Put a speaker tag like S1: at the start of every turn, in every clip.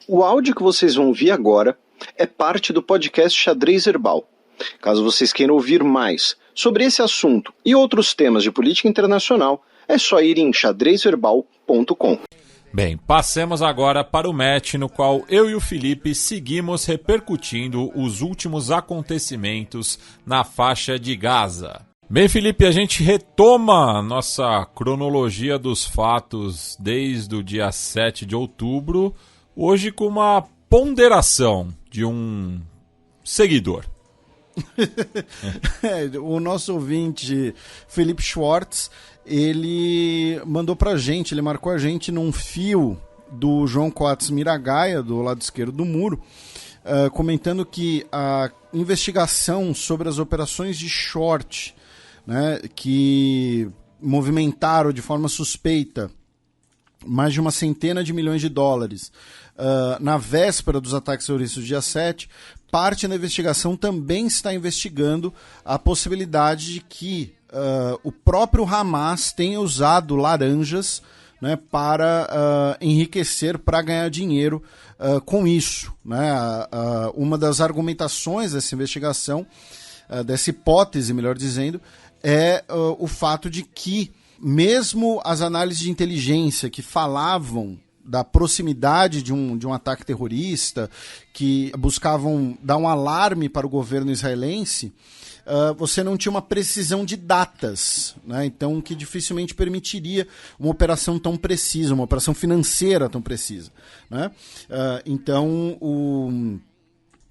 S1: O áudio que vocês vão ouvir agora é parte do podcast Xadrez Herbal. Caso vocês queiram ouvir mais sobre esse assunto e outros temas de política internacional, é só ir em xadrezherbal.com.
S2: Bem, passemos agora para o match no qual eu e o Felipe seguimos repercutindo os últimos acontecimentos na faixa de Gaza. Bem, Felipe, a gente retoma nossa cronologia dos fatos desde o dia 7 de outubro, hoje com uma ponderação de um seguidor.
S3: O nosso ouvinte, Felipe Schwartz, ele mandou pra gente, ele marcou a gente num fio do João Coates Miragaia, do lado esquerdo do muro, comentando que a investigação sobre as operações de short, né, que movimentaram de forma suspeita mais de 100 milhões de dólares na véspera dos ataques terroristas do dia 7, parte da investigação também está investigando a possibilidade de que o próprio Hamas tenha usado laranjas, né, para enriquecer, para ganhar dinheiro com isso. Né? Uma das argumentações dessa investigação, dessa hipótese, melhor dizendo, é o fato de que mesmo as análises de inteligência que falavam da proximidade de um ataque terrorista, que buscavam dar um alarme para o governo israelense, você não tinha uma precisão de datas, né? Então que dificilmente permitiria uma operação tão precisa, uma operação financeira tão precisa, né? Então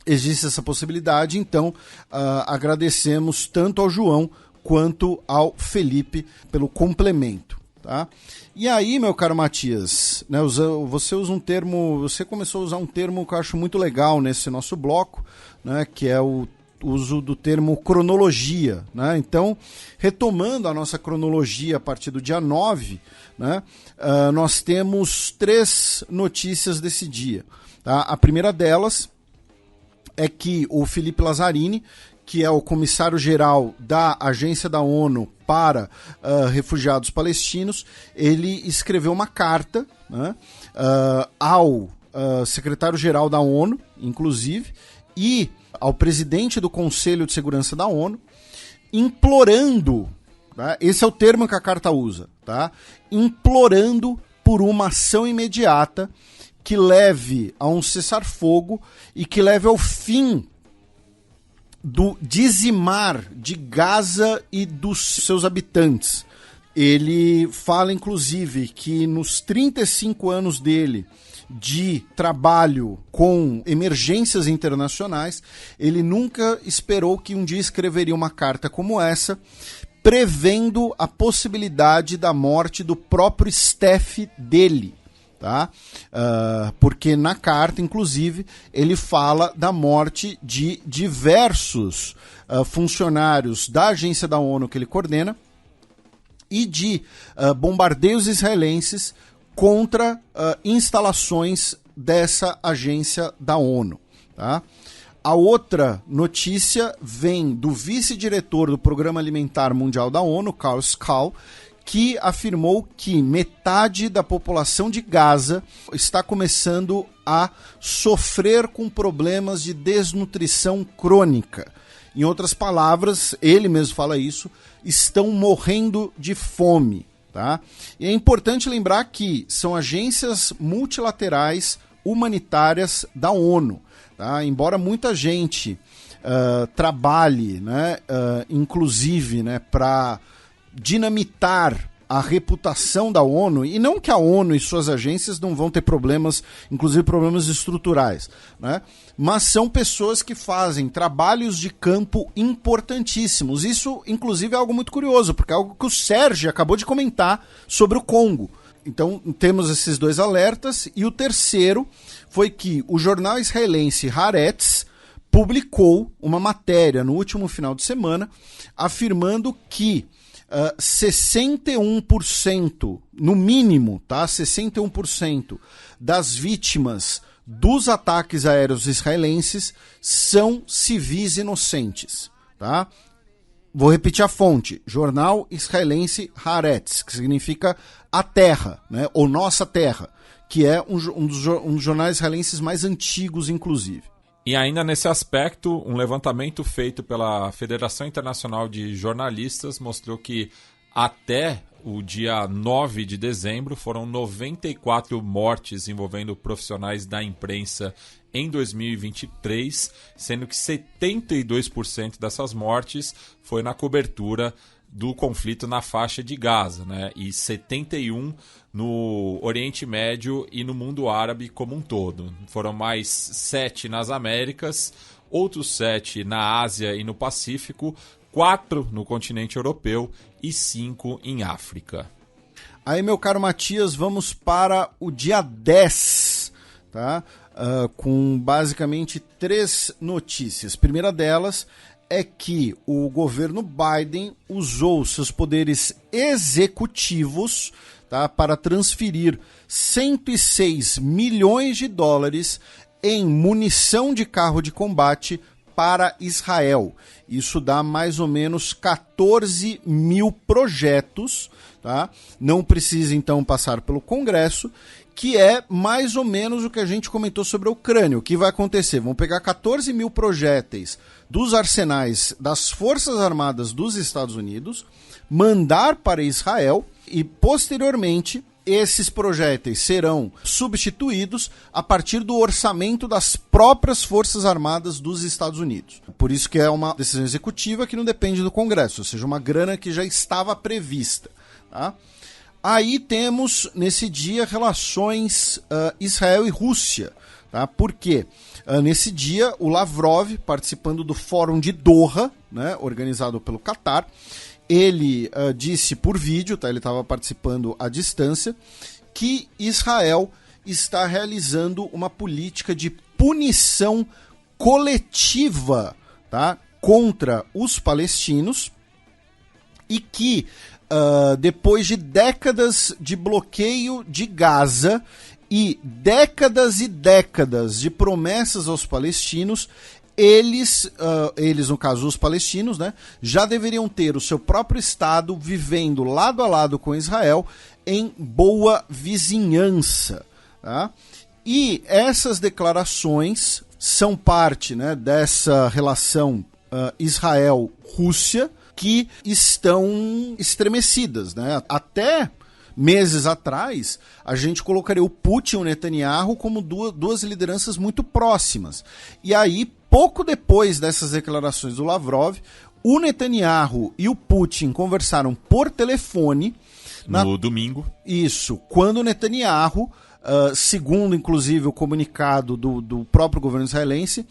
S3: existe essa possibilidade, então agradecemos tanto ao João quanto ao Felipe pelo complemento. Tá? E aí, meu caro Matias, né, você começou a usar um termo que eu acho muito legal nesse nosso bloco, né, que é o uso do termo cronologia. Né? Então, retomando a nossa cronologia a partir do dia 9, né, nós temos 3 notícias desse dia. Tá? A primeira delas é que o Felipe Lazzarini, que é o comissário-geral da Agência da ONU para Refugiados Palestinos, ele escreveu uma carta, né, ao secretário-geral da ONU, inclusive, e ao presidente do Conselho de Segurança da ONU, implorando, tá, esse é o termo que a carta usa, tá, implorando por uma ação imediata que leve a um cessar-fogo e que leve ao fim do dizimar de Gaza e dos seus habitantes. Ele fala, inclusive, que nos 35 anos dele de trabalho com emergências internacionais, ele nunca esperou que um dia escreveria uma carta como essa, prevendo a possibilidade da morte do próprio staff dele. Tá? Porque na carta, inclusive, ele fala da morte de diversos funcionários da agência da ONU que ele coordena e de bombardeios israelenses contra instalações dessa agência da ONU. Tá? A outra notícia vem do vice-diretor do Programa Alimentar Mundial da ONU, Carl Schall, que afirmou que metade da população de Gaza está começando a sofrer com problemas de desnutrição crônica. Em outras palavras, ele mesmo fala isso, estão morrendo de fome. Tá? E é importante lembrar que são agências multilaterais humanitárias da ONU. Tá? Embora muita gente trabalhe, né, inclusive, né, para dinamitar a reputação da ONU, e não que a ONU e suas agências não vão ter problemas, inclusive problemas estruturais, né? Mas são pessoas que fazem trabalhos de campo importantíssimos. Isso, inclusive, é algo muito curioso, porque é algo que o Sérgio acabou de comentar sobre o Congo. Então, temos esses 2 alertas, e o terceiro foi que o jornal israelense Haaretz publicou uma matéria no último final de semana afirmando que 61%, no mínimo, tá? 61% das vítimas dos ataques aéreos israelenses são civis inocentes, tá? Vou repetir a fonte, jornal israelense Haaretz, que significa a terra, né? Ou nossa terra, que é um dos jornais israelenses mais antigos, inclusive.
S2: E ainda nesse aspecto, um levantamento feito pela Federação Internacional de Jornalistas mostrou que até o dia 9 de dezembro foram 94 mortes envolvendo profissionais da imprensa em 2023, sendo que 72% dessas mortes foi na cobertura do conflito na faixa de Gaza, né? E 71% no Oriente Médio e no mundo árabe como um todo. Foram mais 7 nas Américas, outros 7 na Ásia e no Pacífico, 4 no continente europeu e 5 em África.
S3: Aí, meu caro Matias, vamos para o dia 10, tá? Com basicamente 3 notícias. A primeira delas é que o governo Biden usou seus poderes executivos, tá, para transferir 106 milhões de dólares em munição de carro de combate para Israel. Isso dá mais ou menos 14 mil projetos, tá? Não precisa então passar pelo Congresso, que é mais ou menos o que a gente comentou sobre a Ucrânia. O que vai acontecer? Vão pegar 14 mil projéteis dos arsenais das Forças Armadas dos Estados Unidos, mandar para Israel e, posteriormente, esses projéteis serão substituídos a partir do orçamento das próprias Forças Armadas dos Estados Unidos. Por isso que é uma decisão executiva que não depende do Congresso, ou seja, uma grana que já estava prevista, tá? Aí temos, nesse dia, relações Israel e Rússia. Tá? Por quê? Nesse dia, o Lavrov, participando do Fórum de Doha, né, organizado pelo Catar, ele disse por vídeo, tá? Ele estava participando à distância, que Israel está realizando uma política de punição coletiva, tá, contra os palestinos e que depois de décadas de bloqueio de Gaza e décadas de promessas aos palestinos, eles, no caso os palestinos, né, já deveriam ter o seu próprio Estado vivendo lado a lado com Israel em boa vizinhança. Tá? E essas declarações são parte, né, dessa relação Israel-Rússia, que estão estremecidas, né? Até meses atrás, a gente colocaria o Putin e o Netanyahu como duas lideranças muito próximas. E aí, pouco depois dessas declarações do Lavrov, o Netanyahu e o Putin conversaram por telefone.
S2: No domingo.
S3: Isso, quando o Netanyahu, segundo inclusive o comunicado do próprio governo israelense,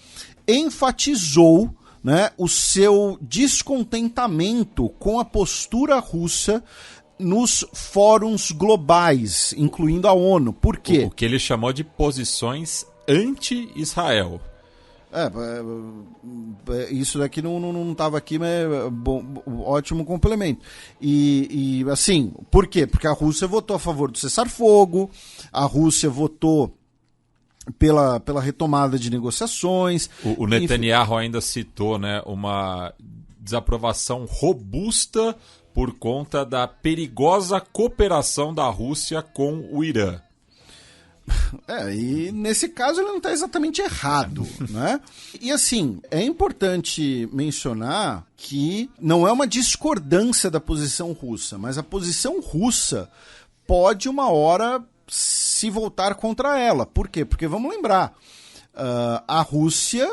S3: enfatizou, né, o seu descontentamento com a postura russa nos fóruns globais, incluindo a ONU. Por quê?
S2: O que ele chamou de posições anti-Israel.
S3: Isso daqui não estava aqui, mas ótimo complemento. E assim, por quê? Porque a Rússia votou a favor do cessar-fogo, a Rússia votou pela retomada de negociações.
S2: O Netanyahu ainda citou, né, uma desaprovação robusta por conta da perigosa cooperação da Rússia com o Irã.
S3: E nesse caso ele não está exatamente errado, né? E assim, é importante mencionar que não é uma discordância da posição russa, mas a posição russa pode uma hora se voltar contra ela. Por quê? Porque vamos lembrar, a Rússia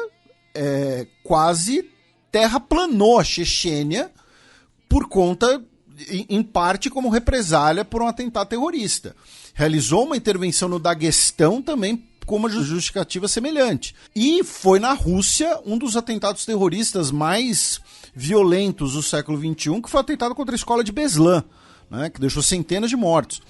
S3: quase terraplanou a Chechênia por conta, em parte, como represália por um atentado terrorista. Realizou uma intervenção no Daguestão também com uma justificativa semelhante. E foi na Rússia um dos atentados terroristas mais violentos do século XXI, que foi o atentado contra a escola de Beslan, né, que deixou centenas de mortos.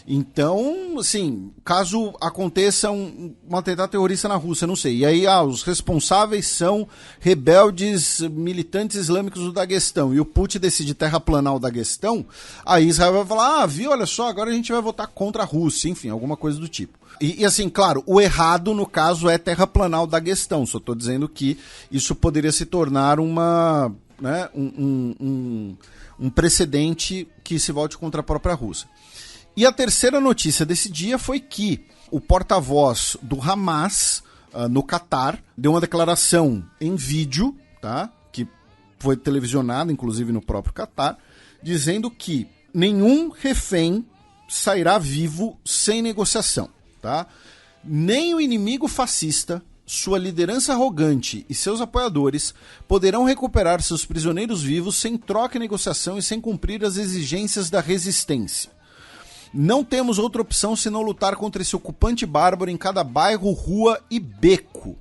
S3: Então, assim, caso aconteça um atentado terrorista na Rússia, não sei. E aí, os responsáveis são rebeldes militantes islâmicos do Daguestão. E o Putin decide terraplanar o Daguestão. Aí Israel vai falar, viu, olha só, agora a gente vai votar contra a Rússia. Enfim, alguma coisa do tipo. E assim, claro, o errado, no caso, é terraplanar o Daguestão. Só estou dizendo que isso poderia se tornar uma, né, um precedente que se volte contra a própria Rússia. E a terceira notícia desse dia foi que O porta-voz do Hamas no Catar deu uma declaração em vídeo, tá? Que foi televisionada, inclusive no próprio Catar, dizendo que nenhum refém sairá vivo sem negociação, tá? Nem o inimigo fascista, sua liderança arrogante e seus apoiadores poderão recuperar seus prisioneiros vivos sem troca e negociação e sem cumprir as exigências da resistência. Não temos outra opção senão lutar contra esse ocupante bárbaro em cada bairro, rua e beco.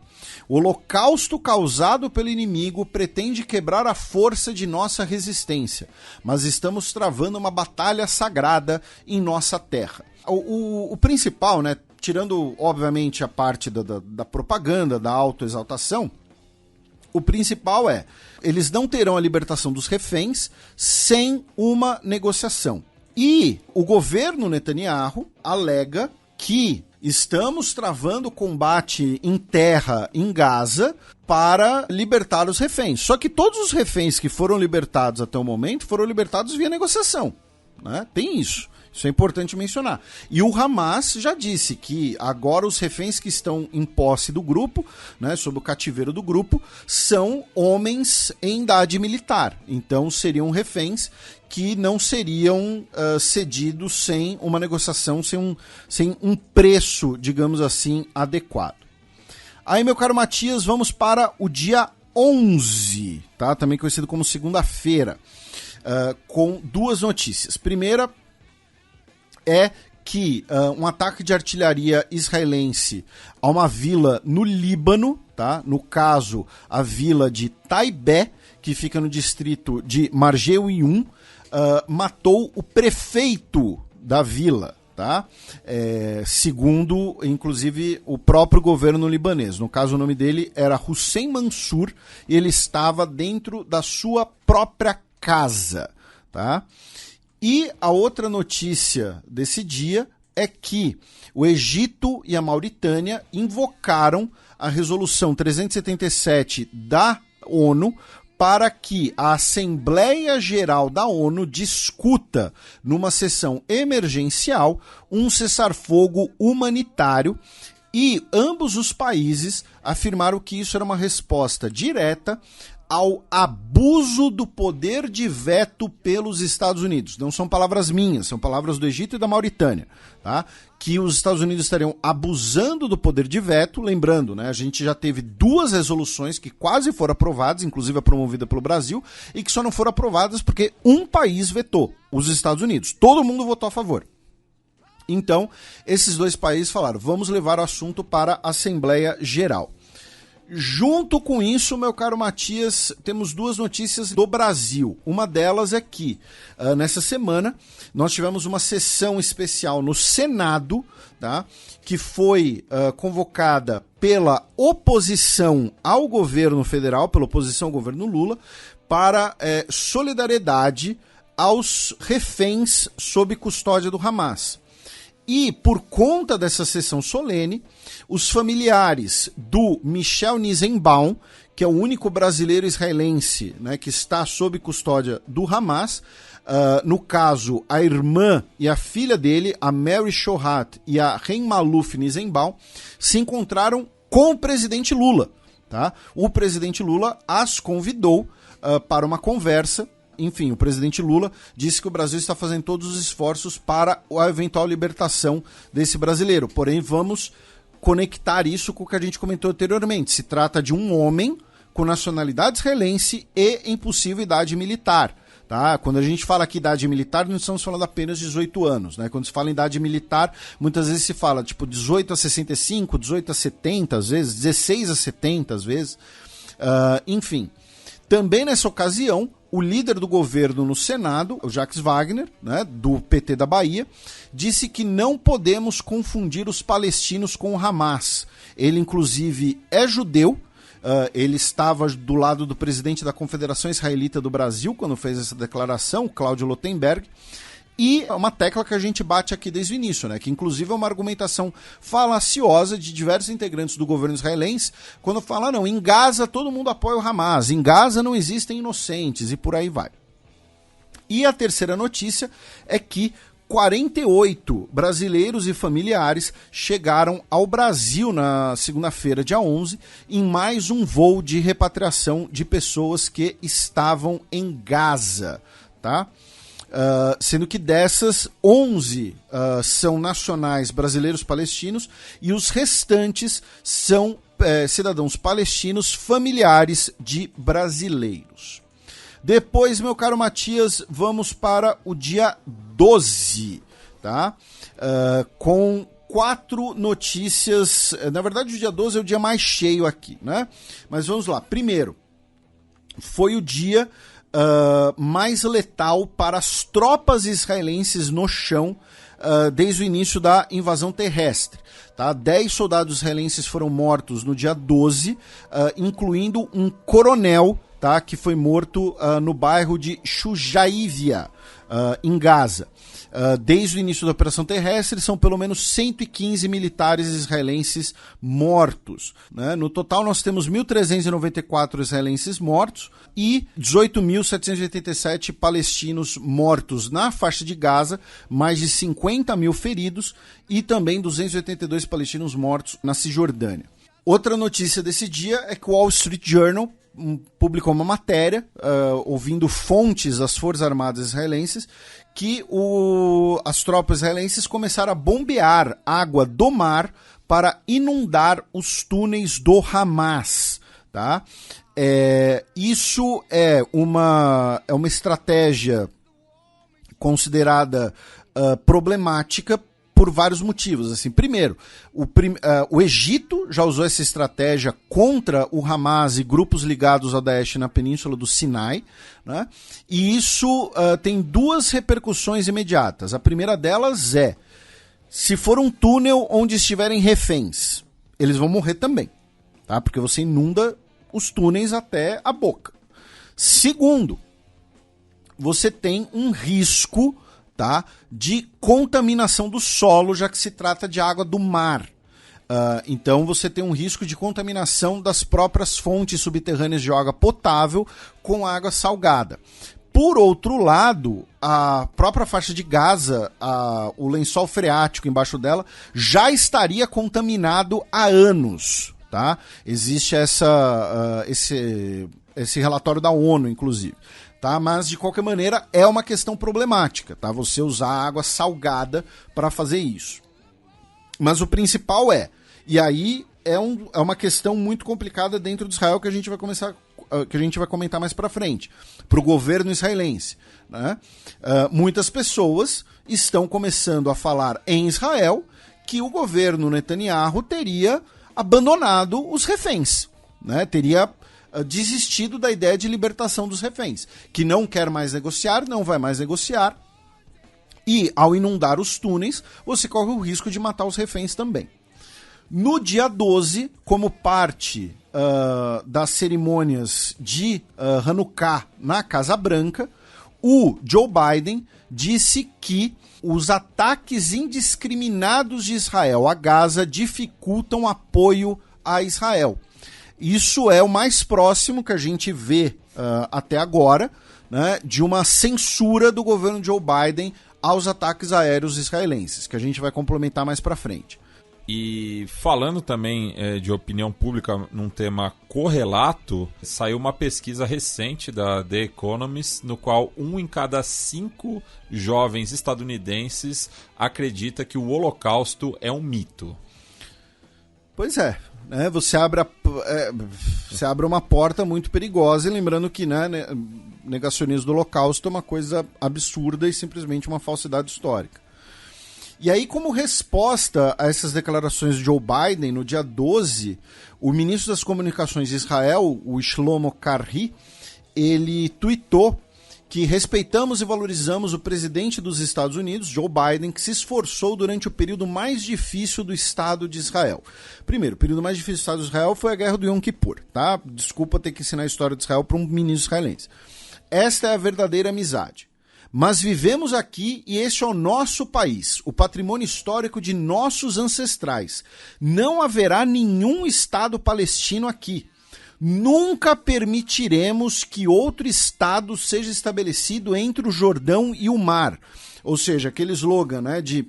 S3: O holocausto causado pelo inimigo pretende quebrar a força de nossa resistência, mas estamos travando uma batalha sagrada em nossa terra. O principal, né, tirando obviamente a parte da propaganda, da autoexaltação, o principal é, eles não terão a libertação dos reféns sem uma negociação. E o governo Netanyahu alega que estamos travando o combate em terra em Gaza para libertar os reféns. Só que todos os reféns que foram libertados até o momento foram libertados via negociação, né? Tem isso. Isso é importante mencionar. E o Hamas já disse que agora os reféns que estão em posse do grupo, né, sob o cativeiro do grupo, são homens em idade militar. Então seriam reféns que não seriam cedidos sem uma negociação, sem um preço, digamos assim, adequado. Aí, meu caro Matias, vamos para o dia 11, tá? Também conhecido como segunda-feira, com duas notícias. Primeira é que um ataque de artilharia israelense a uma vila no Líbano, tá? No caso, a vila de Taibé, que fica no distrito de Marjewium, matou o prefeito da vila, tá? Segundo, inclusive, o próprio governo libanês. No caso, o nome dele era Hussein Mansour e ele estava dentro da sua própria casa, tá? E a outra notícia desse dia é que o Egito e a Mauritânia invocaram a resolução 377 da ONU para que a Assembleia Geral da ONU discuta, numa sessão emergencial, um cessar-fogo humanitário, e ambos os países afirmaram que isso era uma resposta direta ao abuso do poder de veto pelos Estados Unidos. Não são palavras minhas, são palavras do Egito e da Mauritânia, tá? Que os Estados Unidos estariam abusando do poder de veto. Lembrando, né, a gente já teve duas resoluções que quase foram aprovadas, inclusive a promovida pelo Brasil, e que só não foram aprovadas porque um país vetou, os Estados Unidos. Todo mundo votou a favor. Então, esses dois países falaram, vamos levar o assunto para a Assembleia Geral. Junto com isso, meu caro Matias, temos duas notícias do Brasil. Uma delas é que, nessa semana, nós tivemos uma sessão especial no Senado, tá, que foi convocada pela oposição ao governo federal, pela oposição ao governo Lula, para solidariedade aos reféns sob custódia do Hamas. E, por conta dessa sessão solene, os familiares do Michel Nizenbaum, que é o único brasileiro israelense, né, que está sob custódia do Hamas, no caso, a irmã e a filha dele, a Mary Shohat e a Ren Maluf Nizenbaum, se encontraram com o presidente Lula. Tá? O presidente Lula as convidou para uma conversa. Enfim, o presidente Lula disse que o Brasil está fazendo todos os esforços para a eventual libertação desse brasileiro. Porém, vamos conectar isso com o que a gente comentou anteriormente. Se trata de um homem com nacionalidade israelense e em possível idade militar. Tá? Quando a gente fala aqui idade militar, não estamos falando apenas de 18 anos. Né? Quando se fala em idade militar, muitas vezes se fala tipo 18 a 65, 18 a 70, às vezes 16 a 70, às vezes. Enfim, também nessa ocasião, o líder do governo no Senado, o Jacques Wagner, né, do PT da Bahia, disse que não podemos confundir os palestinos com o Hamas. Ele, inclusive, é judeu. Ele estava do lado do presidente da Confederação Israelita do Brasil quando fez essa declaração, Cláudio Lotenberg. E é uma tecla que a gente bate aqui desde o início, né? Que inclusive é uma argumentação falaciosa de diversos integrantes do governo israelense, quando fala, não, em Gaza todo mundo apoia o Hamas, em Gaza não existem inocentes e por aí vai. E a terceira notícia é que, 48 brasileiros e familiares chegaram ao Brasil na segunda-feira, dia 11, em mais um voo de repatriação de pessoas que estavam em Gaza, tá? Sendo que dessas, 11 são nacionais brasileiros palestinos e os restantes são cidadãos palestinos familiares de brasileiros. Depois, meu caro Matias, vamos para o dia 12, tá? Com 4 notícias. Na verdade, o dia 12 é o dia mais cheio aqui, né? Mas vamos lá. Primeiro, foi o dia mais letal para as tropas israelenses no chão desde o início da invasão terrestre. Tá? 10 soldados israelenses foram mortos no dia 12, incluindo um coronel, tá, que foi morto no bairro de Shujaivia, em Gaza. Desde o início da operação terrestre, são pelo menos 115 militares israelenses mortos, né? No total, nós temos 1.394 israelenses mortos e 18.787 palestinos mortos na faixa de Gaza, mais de 50 mil feridos e também 282 palestinos mortos na Cisjordânia. Outra notícia desse dia é que o Wall Street Journal publicou uma matéria, ouvindo fontes das Forças Armadas israelenses, que as tropas israelenses começaram a bombear água do mar para inundar os túneis do Hamas. Tá? Isso é uma estratégia considerada problemática por vários motivos. Assim, primeiro, o Egito já usou essa estratégia contra o Hamas e grupos ligados ao Daesh na península do Sinai, né? E isso tem 2 repercussões imediatas. A primeira delas é, se for um túnel onde estiverem reféns, eles vão morrer também, tá? Porque você inunda os túneis até a boca. Segundo, você tem um risco, tá, de contaminação do solo, já que se trata de água do mar. Então você tem um risco de contaminação das próprias fontes subterrâneas de água potável com água salgada. Por outro lado, a própria faixa de Gaza, o lençol freático embaixo dela, já estaria contaminado há anos. Tá? Existe esse relatório da ONU, inclusive. Tá? Mas, de qualquer maneira, é uma questão problemática, tá? Você usar água salgada para fazer isso. Mas o principal e aí é uma questão muito complicada dentro de Israel que a gente vai comentar mais para frente, para o governo israelense, né? Muitas pessoas estão começando a falar em Israel que o governo Netanyahu teria abandonado os reféns, né? Teria desistido da ideia de libertação dos reféns, que não quer mais negociar, não vai mais negociar, e ao inundar os túneis, você corre o risco de matar os reféns também. No dia 12, como parte das cerimônias de Hanukkah na Casa Branca, o Joe Biden disse que os ataques indiscriminados de Israel a Gaza dificultam apoio a Israel. Isso é o mais próximo que a gente vê até agora, né, de uma censura do governo Joe Biden aos ataques aéreos israelenses, que a gente vai complementar mais para frente.
S2: E falando também de opinião pública num tema correlato, saiu uma pesquisa recente da The Economist, no qual 1 em cada 5 jovens estadunidenses acredita que o Holocausto é um mito.
S3: Pois é. Você abre uma porta muito perigosa, e lembrando que, né, negacionismo do Holocausto é uma coisa absurda e simplesmente uma falsidade histórica. E aí, como resposta a essas declarações de Joe Biden, no dia 12, o ministro das Comunicações de Israel, o Shlomo Karhi, ele tuitou que respeitamos e valorizamos o presidente dos Estados Unidos, Joe Biden, que se esforçou durante o período mais difícil do Estado de Israel. Primeiro, o período mais difícil do Estado de Israel foi a Guerra do Yom Kippur, tá? Desculpa ter que ensinar a história de Israel para um ministro israelense. Esta é a verdadeira amizade. Mas vivemos aqui e este é o nosso país, o patrimônio histórico de nossos ancestrais. Não haverá nenhum Estado palestino aqui. Nunca permitiremos que outro Estado seja estabelecido entre o Jordão e o mar. Ou seja, aquele slogan, né, de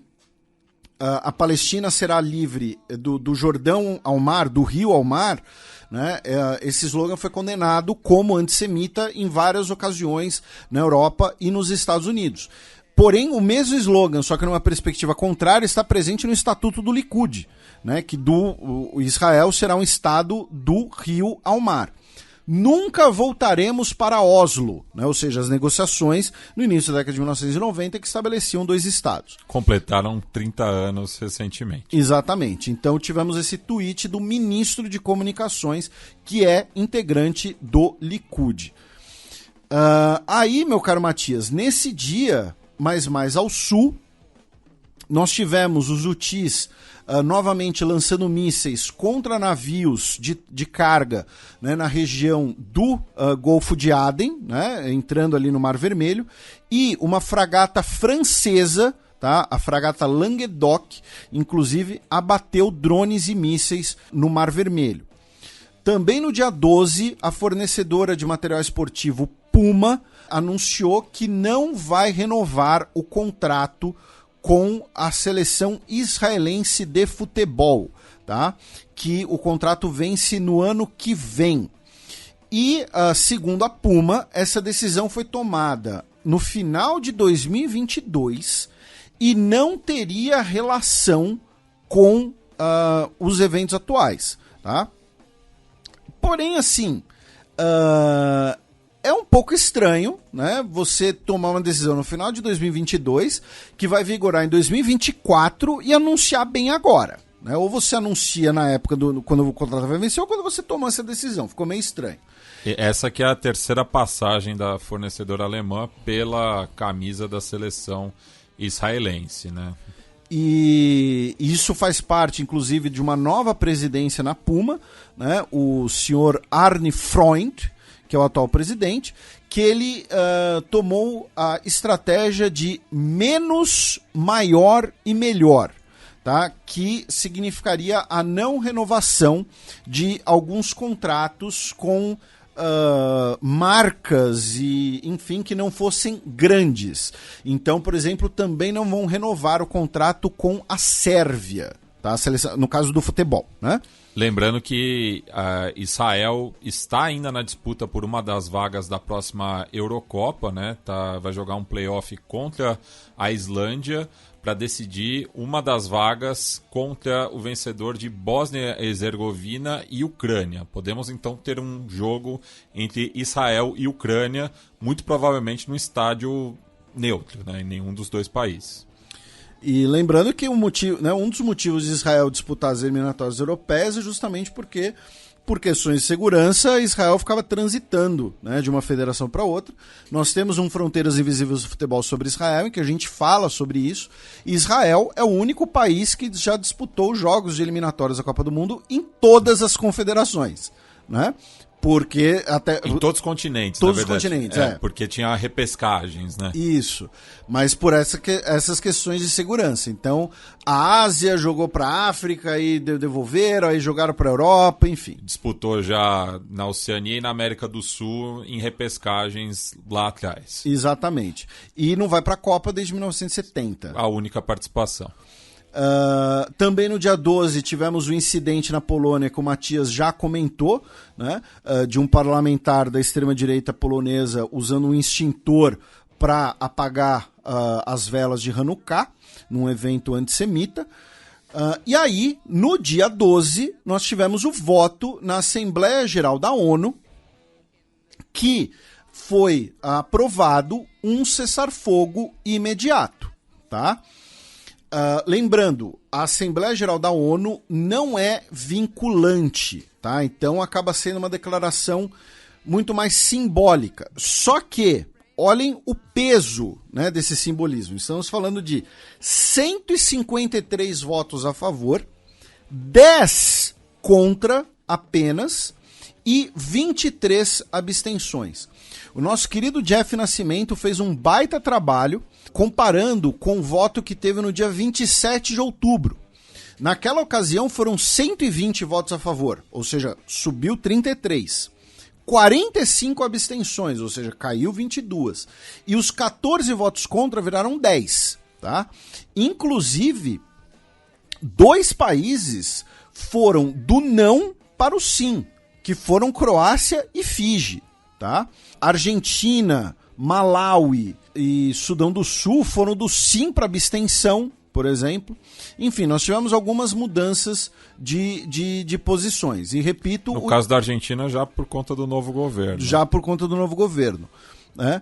S3: a Palestina será livre do Jordão ao mar, do rio ao mar, né? Esse slogan foi condenado como antissemita em várias ocasiões na Europa e nos Estados Unidos. Porém, o mesmo slogan, só que numa perspectiva contrária, está presente no Estatuto do Likud, né? Que o Israel será um estado do rio ao mar. Nunca voltaremos para Oslo, né? Ou seja, as negociações no início da década de 1990 que estabeleciam 2 estados.
S2: Completaram 30 anos recentemente.
S3: Exatamente. Então tivemos esse tweet do ministro de Comunicações, que é integrante do Likud. Aí, meu caro Matias, nesse dia, mas mais ao sul, nós tivemos os Houthis novamente lançando mísseis contra navios de carga, né, na região do Golfo de Aden, né, entrando ali no Mar Vermelho, e uma fragata francesa, tá, a fragata Languedoc, inclusive abateu drones e mísseis no Mar Vermelho. Também no dia 12, a fornecedora de material esportivo Puma anunciou que não vai renovar o contrato com a seleção israelense de futebol, tá? Que o contrato vence no ano que vem. E, segundo a Puma, essa decisão foi tomada no final de 2022 e não teria relação com os eventos atuais, tá? Porém, assim, é um pouco estranho, né, você tomar uma decisão no final de 2022 que vai vigorar em 2024 e anunciar bem agora, né? Ou você anuncia na época quando o contrato vai vencer ou quando você tomou essa decisão. Ficou meio estranho.
S2: E essa que é a terceira passagem da fornecedora alemã pela camisa da seleção israelense, né?
S3: E isso faz parte, inclusive, de uma nova presidência na Puma, né? O senhor Arne Freund, que é o atual presidente, que ele tomou a estratégia de menos, maior e melhor, tá? Que significaria a não renovação de alguns contratos com marcas e, enfim, que não fossem grandes. Então, por exemplo, também não vão renovar o contrato com a Sérvia, tá? No caso do futebol, né?
S2: Lembrando que Israel está ainda na disputa por uma das vagas da próxima Eurocopa, né? Vai jogar um playoff contra a Islândia para decidir uma das vagas contra o vencedor de Bósnia e Herzegovina e Ucrânia. Podemos então ter um jogo entre Israel e Ucrânia, muito provavelmente no estádio neutro, né? Em nenhum dos dois países.
S3: E lembrando que um dos motivos de Israel disputar as eliminatórias europeias é justamente porque, por questões de segurança, Israel ficava transitando, né, de uma federação para outra. Nós temos um Fronteiras Invisíveis do Futebol sobre Israel, em que a gente fala sobre isso. E Israel é o único país que já disputou jogos de eliminatórias da Copa do Mundo em todas as confederações, né? Porque até
S2: em todos os continentes,
S3: todos
S2: na verdade.
S3: Os continentes,
S2: porque tinha repescagens, né?
S3: Isso, mas por essas questões de segurança. Então, a Ásia jogou para a África e devolveram, aí jogaram para a Europa, enfim.
S2: Disputou já na Oceania e na América do Sul em repescagens lá atrás.
S3: Exatamente. E não vai para a Copa desde 1970.
S2: A única participação.
S3: Também no dia 12 tivemos o incidente na Polônia que o Matias já comentou, né, de um parlamentar da extrema-direita polonesa usando um extintor para apagar as velas de Hanukkah, num evento antissemita. E aí, no dia 12, nós tivemos o voto na Assembleia Geral da ONU, que foi aprovado um cessar-fogo imediato, tá? Lembrando, a Assembleia Geral da ONU não é vinculante, tá? Então acaba sendo uma declaração muito mais simbólica. Só que, olhem o peso, né, desse simbolismo. Estamos falando de 153 votos a favor, 10 contra apenas e 23 abstenções. O nosso querido Jeff Nascimento fez um baita trabalho comparando com o voto que teve no dia 27 de outubro. Naquela ocasião foram 120 votos a favor, ou seja, subiu 33, 45 abstenções, ou seja, caiu 22. E os 14 votos contra viraram 10, tá? Inclusive, 2 países foram do não para o sim, que foram Croácia e Fiji, tá? Argentina, Malawi e Sudão do Sul foram do sim para abstenção, por exemplo. Enfim, nós tivemos algumas mudanças de posições. E repito...
S2: No caso da Argentina, já por conta do novo governo.
S3: Já por conta do novo governo. Né?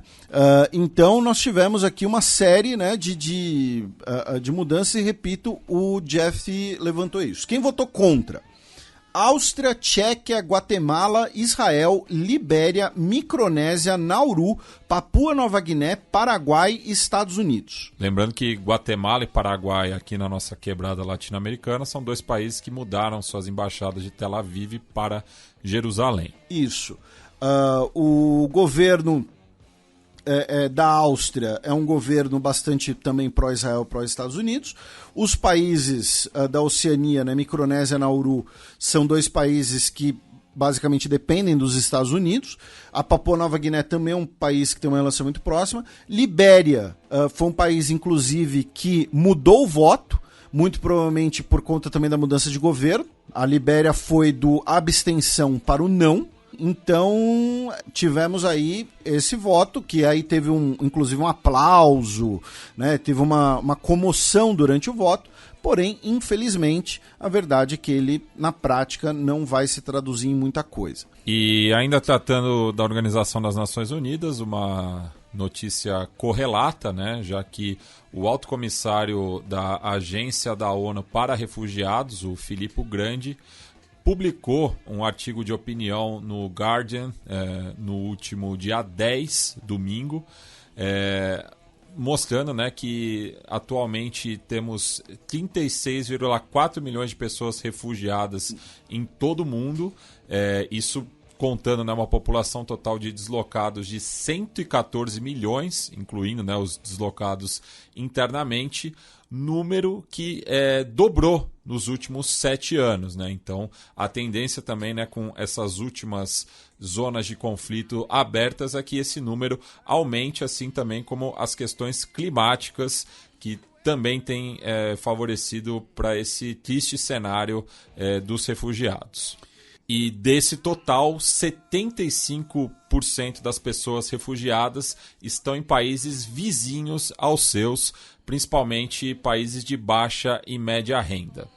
S3: Então, nós tivemos aqui uma série, né, de mudanças e, repito, o Jeff levantou isso. Quem votou contra? Áustria, Tchequia, Guatemala, Israel, Libéria, Micronésia, Nauru, Papua Nova Guiné, Paraguai e Estados Unidos.
S2: Lembrando que Guatemala e Paraguai, aqui na nossa quebrada latino-americana, são 2 países que mudaram suas embaixadas de Tel Aviv para Jerusalém.
S3: Isso. O governo da Áustria é um governo bastante também pró-Israel, pró-Estados Unidos. Os países da Oceania, né, Micronésia e Nauru, são 2 países que basicamente dependem dos Estados Unidos. A Papua Nova Guiné também é um país que tem uma relação muito próxima. Libéria foi um país, inclusive, que mudou o voto, muito provavelmente por conta também da mudança de governo. A Libéria foi do abstenção para o não. Então, tivemos aí esse voto, que aí teve inclusive um aplauso, né? Teve uma comoção durante o voto, porém, infelizmente, a verdade é que ele, na prática, não vai se traduzir em muita coisa.
S2: E ainda tratando da Organização das Nações Unidas, uma notícia correlata, né? Já que o alto comissário da Agência da ONU para Refugiados, o Filippo Grandi, publicou um artigo de opinião no Guardian no último dia 10, domingo, mostrando, né, que atualmente temos 36,4 milhões de pessoas refugiadas em todo o mundo, isso contando, né, uma população total de deslocados de 114 milhões, incluindo, né, os deslocados internamente, número que dobrou nos últimos 7 anos. Né? Então, a tendência também, né, com essas últimas zonas de conflito abertas é que esse número aumente, assim também como as questões climáticas, que também têm favorecido para esse triste cenário dos refugiados. E desse total, 75% das pessoas refugiadas estão em países vizinhos aos seus, principalmente países de baixa e média renda.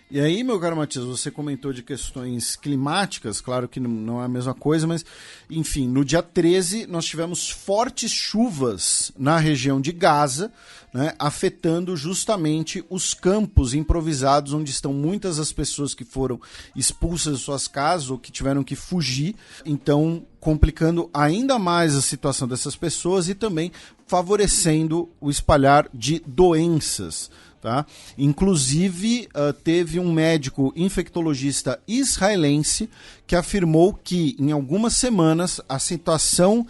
S3: E aí, meu caro Matias, você comentou de questões climáticas, claro que não é a mesma coisa, mas, enfim, no dia 13 nós tivemos fortes chuvas na região de Gaza, né, afetando justamente os campos improvisados onde estão muitas das pessoas que foram expulsas de suas casas ou que tiveram que fugir, então complicando ainda mais a situação dessas pessoas e também favorecendo o espalhar de doenças. Tá? Inclusive, teve um médico infectologista israelense que afirmou que, em algumas semanas, a situação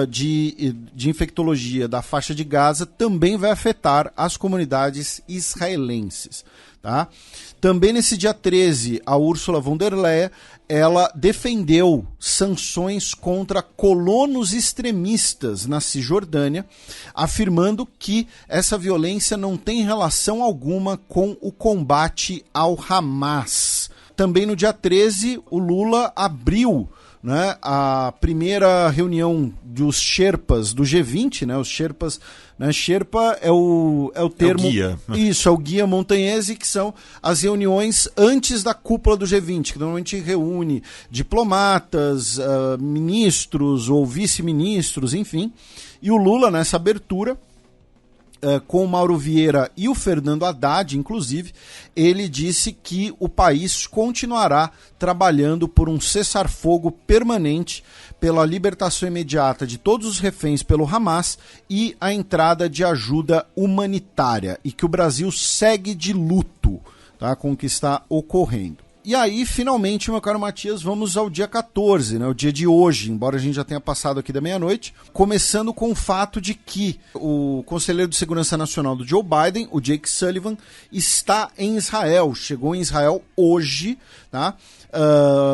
S3: de infectologia da faixa de Gaza também vai afetar as comunidades israelenses. Tá? Também nesse dia 13, a Ursula von der Leyen ela defendeu sanções contra colonos extremistas na Cisjordânia, afirmando que essa violência não tem relação alguma com o combate ao Hamas. Também no dia 13, o Lula abriu, né, a primeira reunião dos Sherpas do G20, né, os Sherpas, né, Sherpa é o termo...
S2: É o guia.
S3: Isso, é o guia montanhese, que são as reuniões antes da cúpula do G20, que normalmente reúne diplomatas, ministros ou vice-ministros, enfim. E o Lula, nessa abertura, com o Mauro Vieira e o Fernando Haddad, inclusive, ele disse que o país continuará trabalhando por um cessar-fogo permanente, pela libertação imediata de todos os reféns pelo Hamas e a entrada de ajuda humanitária, e que o Brasil segue de luto, tá, com o que está ocorrendo. E aí, finalmente, meu caro Matias, vamos ao dia 14, né, o dia de hoje, embora a gente já tenha passado aqui da meia-noite, começando com o fato de que o Conselheiro de Segurança Nacional do Joe Biden, o Jake Sullivan, está em Israel, chegou em Israel hoje, tá?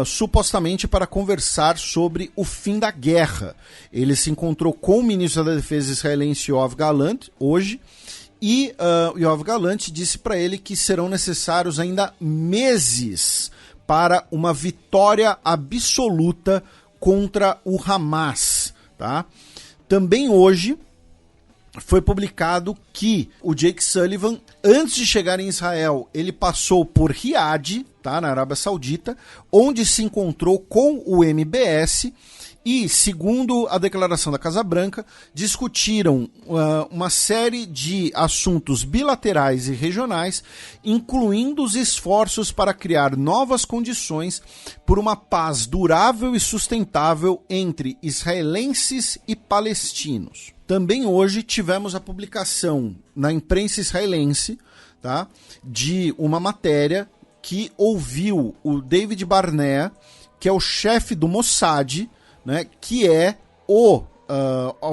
S3: Supostamente para conversar sobre o fim da guerra. Ele se encontrou com o ministro da Defesa israelense Yoav Gallant hoje, e Yoav Gallant disse para ele que serão necessários ainda meses para uma vitória absoluta contra o Hamas. Tá? Também hoje foi publicado que o Jake Sullivan, antes de chegar em Israel, ele passou por Riad, tá, na Arábia Saudita, onde se encontrou com o MBS e, segundo a declaração da Casa Branca, discutiram uma série de assuntos bilaterais e regionais, incluindo os esforços para criar novas condições por uma paz durável e sustentável entre israelenses e palestinos. Também hoje tivemos a publicação na imprensa israelense, tá, de uma matéria que ouviu o David Barnea, que é o chefe do Mossad, né, que é o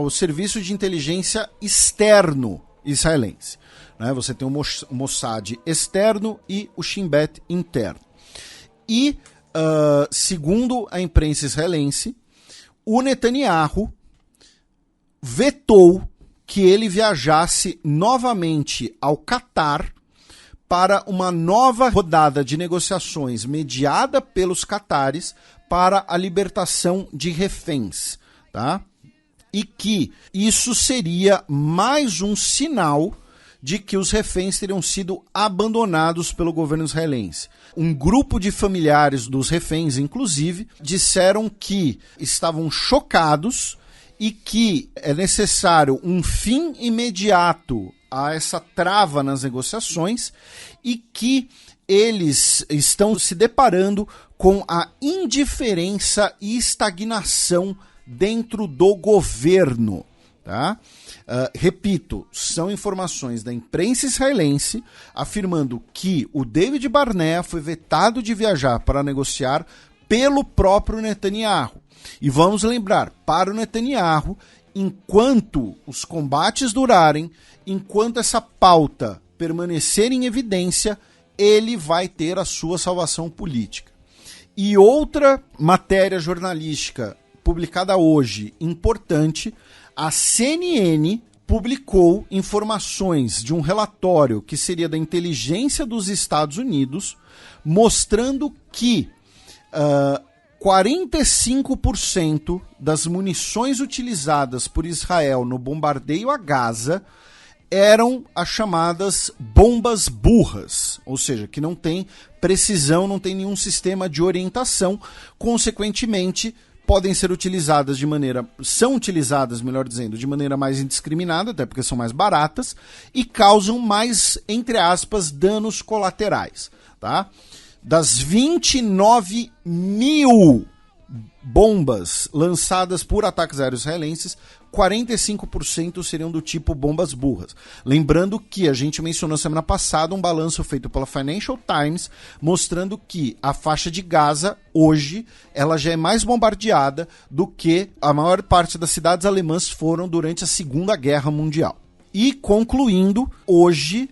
S3: serviço de inteligência externo israelense. Né? Você tem o Mossad externo e o Shin Bet interno. E, segundo a imprensa israelense, o Netanyahu vetou que ele viajasse novamente ao Catar para uma nova rodada de negociações mediada pelos catares para a libertação de reféns, tá? E que isso seria mais um sinal de que os reféns teriam sido abandonados pelo governo israelense. Um grupo de familiares dos reféns, inclusive, disseram que estavam chocados e que é necessário um fim imediato a essa trava nas negociações e que eles estão se deparando com a indiferença e estagnação dentro do governo. Tá? Repito, são informações da imprensa israelense afirmando que o David Barnea foi vetado de viajar para negociar pelo próprio Netanyahu. E vamos lembrar, para o Netanyahu, enquanto os combates durarem, enquanto essa pauta permanecer em evidência, ele vai ter a sua salvação política. E outra matéria jornalística publicada hoje, importante, a CNN publicou informações de um relatório que seria da inteligência dos Estados Unidos, mostrando que 45% das munições utilizadas por Israel no bombardeio a Gaza eram as chamadas bombas burras, ou seja, que não tem precisão, não tem nenhum sistema de orientação, consequentemente podem ser utilizadas são utilizadas, melhor dizendo, de maneira mais indiscriminada, até porque são mais baratas, e causam mais, entre aspas, danos colaterais, tá? Das 29 mil bombas lançadas por ataques aéreos israelenses, 45% seriam do tipo bombas burras. Lembrando que a gente mencionou semana passada um balanço feito pela Financial Times mostrando que a faixa de Gaza, hoje, ela já é mais bombardeada do que a maior parte das cidades alemãs foram durante a Segunda Guerra Mundial. E concluindo, hoje,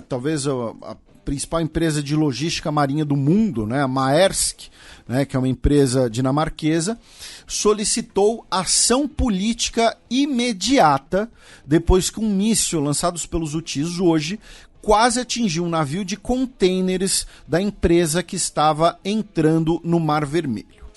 S3: talvez a principal empresa de logística marinha do mundo, né, a Maersk, né, que é uma empresa dinamarquesa, solicitou ação política imediata depois que um míssil lançado pelos Houthis hoje quase atingiu um navio de contêineres da empresa que estava entrando no Mar Vermelho.